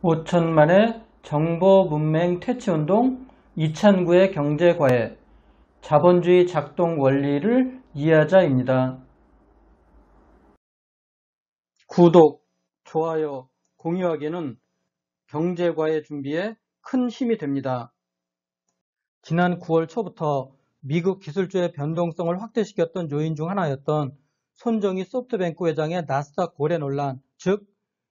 5천만의 정보 문맹 퇴치운동, 2009의 경제과외, 자본주의 작동 원리를 이해하자입니다. 구독, 좋아요, 공유하기는 경제과외 준비에 큰 힘이 됩니다. 지난 9월 초부터 미국 기술주의 변동성을 확대시켰던 요인 중 하나였던 손정희 소프트뱅크 회장의 나스닥 거래 논란, 즉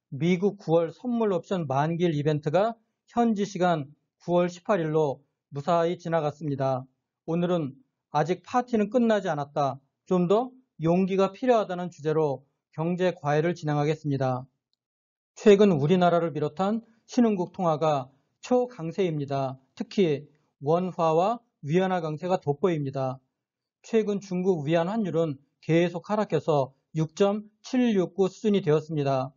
미국 9월 선물 옵션 만기일 이벤트가 현지 시간 9월 18일로 무사히 지나갔습니다. 오늘은 아직 파티는 끝나지 않았다. 좀 더 용기가 필요하다는 주제로 경제 과외를 진행하겠습니다. 최근 우리나라를 비롯한 신흥국 통화가 초강세입니다. 특히 원화와 위안화 강세가 돋보입니다. 최근 중국 위안 환율은 계속 하락해서 6.769 수준이 되었습니다.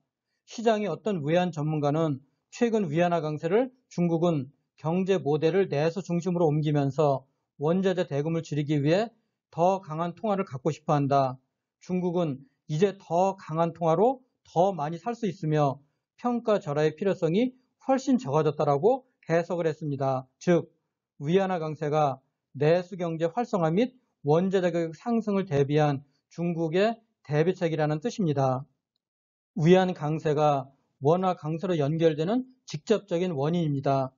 시장의 어떤 외환 전문가는 최근 위안화 강세를 중국은 경제 모델을 내수 중심으로 옮기면서 원자재 대금을 줄이기 위해 더 강한 통화를 갖고 싶어 한다. 중국은 이제 더 강한 통화로 더 많이 살 수 있으며 평가 절하의 필요성이 훨씬 적어졌다라고 해석을 했습니다. 즉, 위안화 강세가 내수 경제 활성화 및 원자재 가격 상승을 대비한 중국의 대비책이라는 뜻입니다. 위안 강세가 원화 강세로 연결되는 직접적인 원인입니다.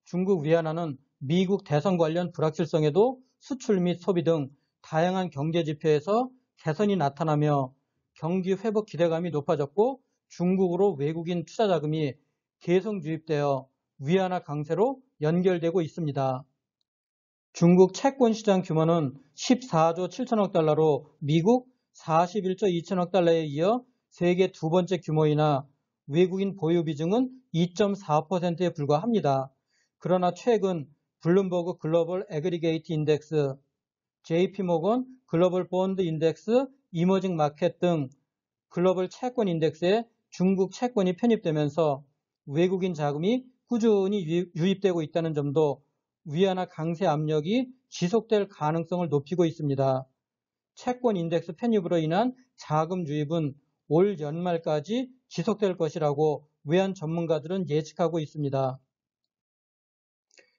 중국 위안화는 미국 대선 관련 불확실성에도 수출 및 소비 등 다양한 경제 지표에서 개선이 나타나며 경기 회복 기대감이 높아졌고 중국으로 외국인 투자 자금이 계속 유입되어 위안화 강세로 연결되고 있습니다. 중국 채권 시장 규모는 14조 7천억 달러로 미국 41조 2천억 달러에 이어 세계 두 번째 규모이나 외국인 보유 비중은 2.4%에 불과합니다. 그러나 최근 블룸버그 글로벌 애그리게이트 인덱스, JP모건 글로벌 본드 인덱스, 이머징 마켓 등 글로벌 채권 인덱스에 중국 채권이 편입되면서 외국인 자금이 꾸준히 유입되고 있다는 점도 위안화 강세 압력이 지속될 가능성을 높이고 있습니다. 채권 인덱스 편입으로 인한 자금 유입은 올 연말까지 지속될 것이라고 외환 전문가들은 예측하고 있습니다.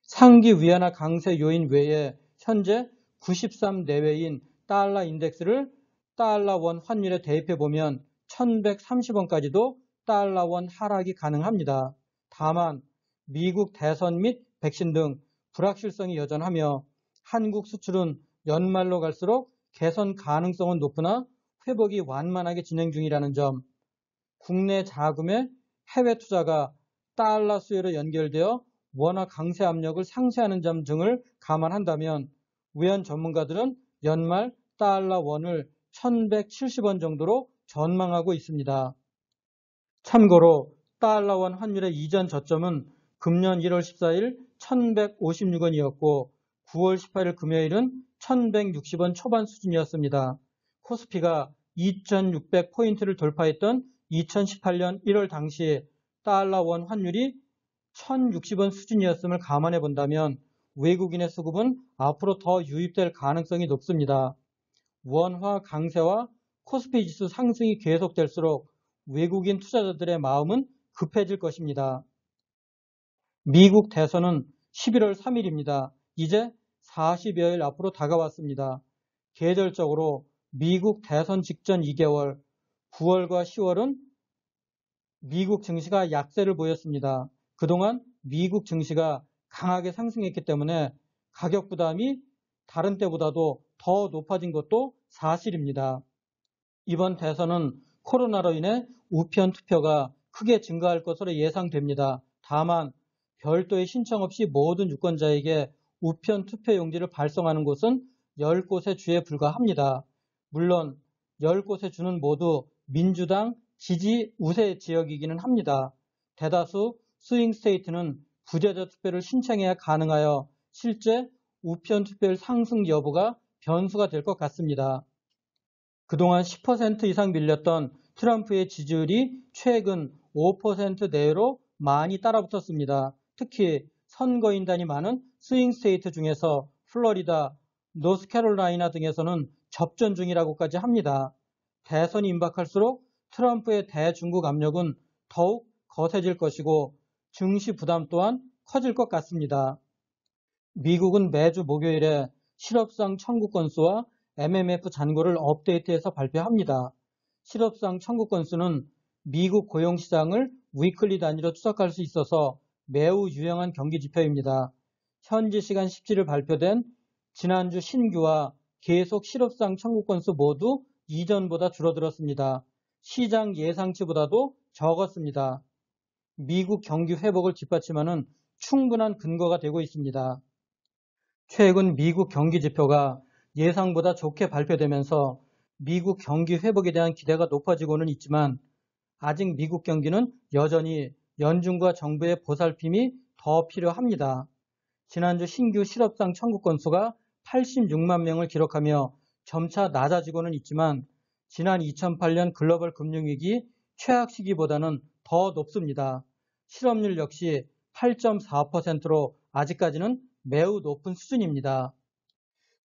상기 위안화 강세 요인 외에 현재 93 내외인 달러 인덱스를 달러 원 환율에 대입해 보면 1130원까지도 달러 원 하락이 가능합니다. 다만 미국 대선 및 백신 등 불확실성이 여전하며 한국 수출은 연말로 갈수록 개선 가능성은 높으나 회복이 완만하게 진행 중이라는 점, 국내 자금의 해외 투자가 달러 수요로 연결되어 원화 강세 압력을 상쇄하는 점 등을 감안한다면 외환 전문가들은 연말 달러 원을 1170원 정도로 전망하고 있습니다. 참고로 달러 원 환율의 이전 저점은 금년 1월 14일 1156원이었고 9월 18일 금요일은 1160원 초반 수준이었습니다. 코스피가 2600포인트를 돌파했던 2018년 1월 당시 달러 원 환율이 1060원 수준이었음을 감안해 본다면 외국인의 수급은 앞으로 더 유입될 가능성이 높습니다. 원화 강세와 코스피 지수 상승이 계속될수록 외국인 투자자들의 마음은 급해질 것입니다. 미국 대선은 11월 3일입니다. 이제 40여일 앞으로 다가왔습니다. 계절적으로 미국 대선 직전 2개월, 9월과 10월은 미국 증시가 약세를 보였습니다. 그동안 미국 증시가 강하게 상승했기 때문에 가격 부담이 다른 때보다도 더 높아진 것도 사실입니다. 이번 대선은 코로나로 인해 우편 투표가 크게 증가할 것으로 예상됩니다. 다만 별도의 신청 없이 모든 유권자에게 우편 투표 용지를 발송하는 곳은 10곳의 주에 불과합니다. 물론 10곳의 주는 모두 민주당 지지 우세 지역이기는 합니다. 대다수 스윙 스테이트는 부재자 투표를 신청해야 가능하여 실제 우편 투표율 상승 여부가 변수가 될 것 같습니다. 그동안 10% 이상 밀렸던 트럼프의 지지율이 최근 5% 내외로 많이 따라붙었습니다. 특히 선거인단이 많은 스윙 스테이트 중에서 플로리다, 노스캐롤라이나 등에서는 접전 중이라고까지 합니다. 대선이 임박할수록 트럼프의 대중국 압력은 더욱 거세질 것이고 증시 부담 또한 커질 것 같습니다. 미국은 매주 목요일에 실업상 청구 건수와 MMF 잔고를 업데이트해서 발표합니다. 실업상 청구 건수는 미국 고용시장을 위클리 단위로 추적할 수 있어서 매우 유용한 경기 지표입니다. 현지 시간 17일 발표된 지난주 신규와 계속 실업상 청구 건수 모두 이전보다 줄어들었습니다. 시장 예상치보다도 적었습니다. 미국 경기 회복을 뒷받침하는 충분한 근거가 되고 있습니다. 최근 미국 경기 지표가 예상보다 좋게 발표되면서 미국 경기 회복에 대한 기대가 높아지고는 있지만 아직 미국 경기는 여전히 연준과 정부의 보살핌이 더 필요합니다. 지난주 신규 실업상 청구 건수가 86만 명을 기록하며 점차 낮아지고는 있지만 지난 2008년 글로벌 금융위기 최악 시기보다는 더 높습니다. 실업률 역시 8.4%로 아직까지는 매우 높은 수준입니다.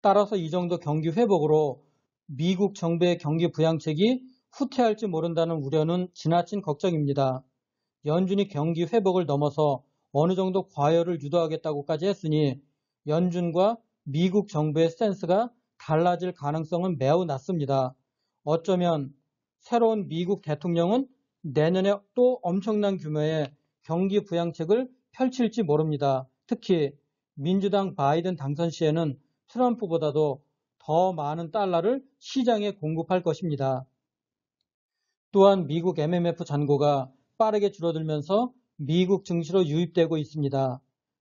따라서 이 정도 경기 회복으로 미국 정부의 경기 부양책이 후퇴할지 모른다는 우려는 지나친 걱정입니다. 연준이 경기 회복을 넘어서 어느 정도 과열을 유도하겠다고까지 했으니 연준과 미국 정부의 스탠스가 달라질 가능성은 매우 낮습니다. 어쩌면 새로운 미국 대통령은 내년에 또 엄청난 규모의 경기 부양책을 펼칠지 모릅니다. 특히 민주당 바이든 당선 시에는 트럼프보다도 더 많은 달러를 시장에 공급할 것입니다. 또한 미국 MMF 잔고가 빠르게 줄어들면서 미국 증시로 유입되고 있습니다.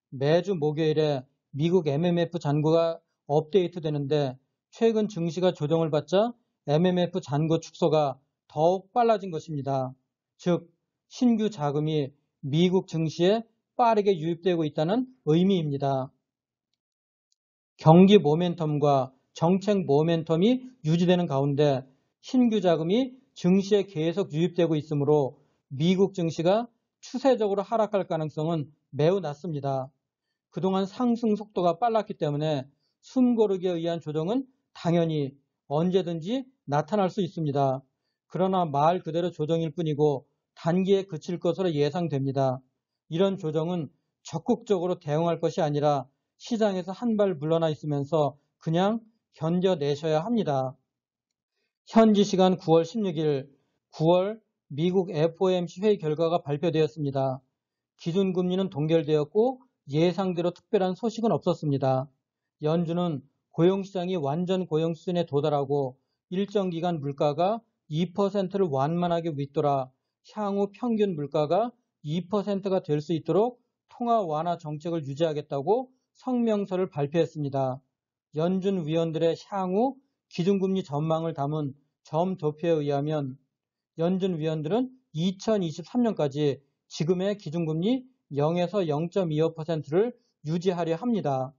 매주 목요일에 미국 MMF 잔고가 업데이트 되는데 최근 증시가 조정을 받자 MMF 잔고 축소가 더욱 빨라진 것입니다. 즉, 신규 자금이 미국 증시에 빠르게 유입되고 있다는 의미입니다. 경기 모멘텀과 정책 모멘텀이 유지되는 가운데 신규 자금이 증시에 계속 유입되고 있으므로 미국 증시가 추세적으로 하락할 가능성은 매우 낮습니다. 그동안 상승 속도가 빨랐기 때문에 숨고르기에 의한 조정은 당연히 언제든지 나타날 수 있습니다. 그러나 말 그대로 조정일 뿐이고 단기에 그칠 것으로 예상됩니다. 이런 조정은 적극적으로 대응할 것이 아니라 시장에서 한 발 물러나 있으면서 그냥 견뎌내셔야 합니다. 현지 시간 9월 16일 9월 미국 FOMC 회의 결과가 발표되었습니다. 기준금리는 동결되었고 예상대로 특별한 소식은 없었습니다. 연준은 고용시장이 완전 고용 수준에 도달하고 일정 기간 물가가 2%를 완만하게 윗돌아 향후 평균 물가가 2%가 될 수 있도록 통화 완화 정책을 유지하겠다고 성명서를 발표했습니다. 연준 위원들의 향후 기준금리 전망을 담은 점도표에 의하면 연준 위원들은 2023년까지 지금의 기준금리 0에서 0.25%를 유지하려 합니다.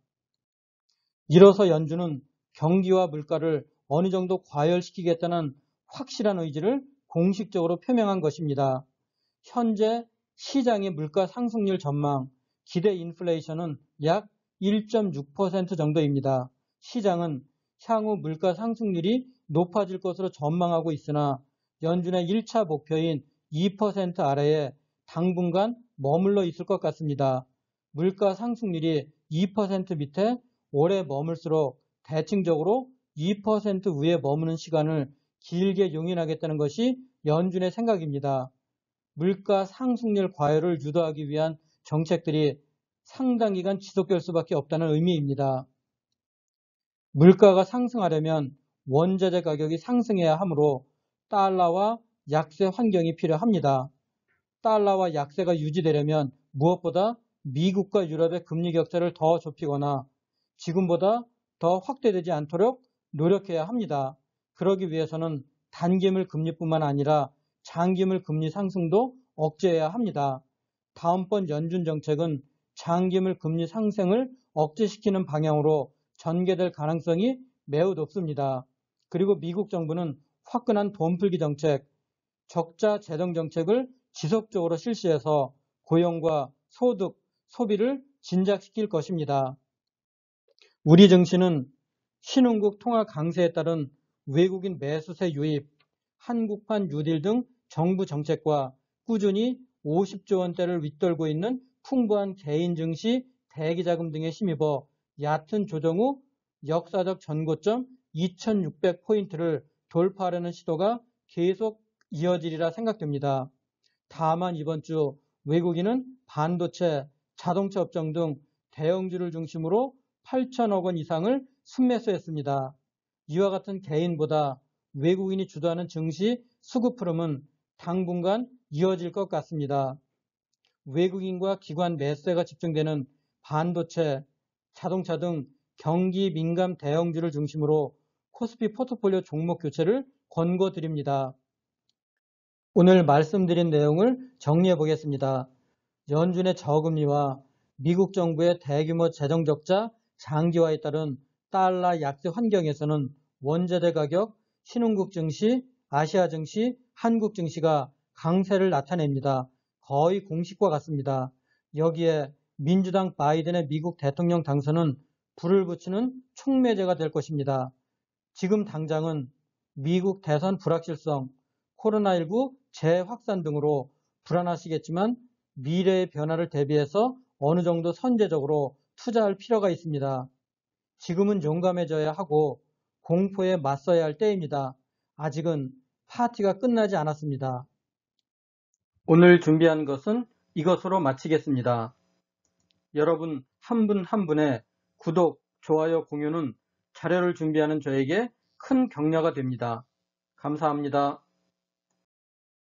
이로써 연준은 경기와 물가를 어느 정도 과열시키겠다는 확실한 의지를 공식적으로 표명한 것입니다. 현재 시장의 물가 상승률 전망, 기대 인플레이션은 약 1.6% 정도입니다. 시장은 향후 물가 상승률이 높아질 것으로 전망하고 있으나 연준의 1차 목표인 2% 아래에 당분간 머물러 있을 것 같습니다. 물가 상승률이 2% 밑에 오래 머물수록 대칭적으로 2% 위에 머무는 시간을 길게 용인하겠다는 것이 연준의 생각입니다. 물가 상승률 과열을 유도하기 위한 정책들이 상당 기간 지속될 수밖에 없다는 의미입니다. 물가가 상승하려면 원자재 가격이 상승해야 하므로 달러와 약세 환경이 필요합니다. 달러와 약세가 유지되려면 무엇보다 미국과 유럽의 금리 격차를 더 좁히거나 지금보다 더 확대되지 않도록 노력해야 합니다. 그러기 위해서는 단기물 금리뿐만 아니라 장기물 금리 상승도 억제해야 합니다. 다음번 연준 정책은 장기물 금리 상승을 억제시키는 방향으로 전개될 가능성이 매우 높습니다. 그리고 미국 정부는 화끈한 돈풀기 정책, 적자 재정 정책을 지속적으로 실시해서 고용과 소득, 소비를 진작시킬 것입니다. 우리 증시는 신흥국 통화 강세에 따른 외국인 매수세 유입, 한국판 뉴딜 등 정부 정책과 꾸준히 50조 원대를 윗돌고 있는 풍부한 개인 증시, 대기자금 등에 힘입어 얕은 조정 후 역사적 전고점 2600포인트를 돌파하려는 시도가 계속 이어지리라 생각됩니다. 다만 이번 주 외국인은 반도체, 자동차 업종 등 대형주를 중심으로 8천억 원 이상을 순매수했습니다. 이와 같은 개인보다 외국인이 주도하는 증시 수급 흐름은 당분간 이어질 것 같습니다. 외국인과 기관 매수세가 집중되는 반도체, 자동차 등 경기 민감 대형주를 중심으로 코스피 포트폴리오 종목 교체를 권고드립니다. 오늘 말씀드린 내용을 정리해 보겠습니다. 연준의 저금리와 미국 정부의 대규모 재정 적자 장기화에 따른 달러 약세 환경에서는 원재대 가격, 신흥국 증시, 아시아 증시, 한국 증시가 강세를 나타냅니다. 거의 공식과 같습니다. 여기에 민주당 바이든의 미국 대통령 당선은 불을 붙이는 촉매제가 될 것입니다. 지금 당장은 미국 대선 불확실성, 코로나19 재확산 등으로 불안하시겠지만 미래의 변화를 대비해서 어느 정도 선제적으로 투자할 필요가 있습니다. 지금은 용감해져야 하고 공포에 맞서야 할 때입니다. 아직은 파티가 끝나지 않았습니다. 오늘 준비한 것은 이것으로 마치겠습니다. 여러분 한 분 한 분의 구독, 좋아요, 공유는 자료를 준비하는 저에게 큰 격려가 됩니다. 감사합니다.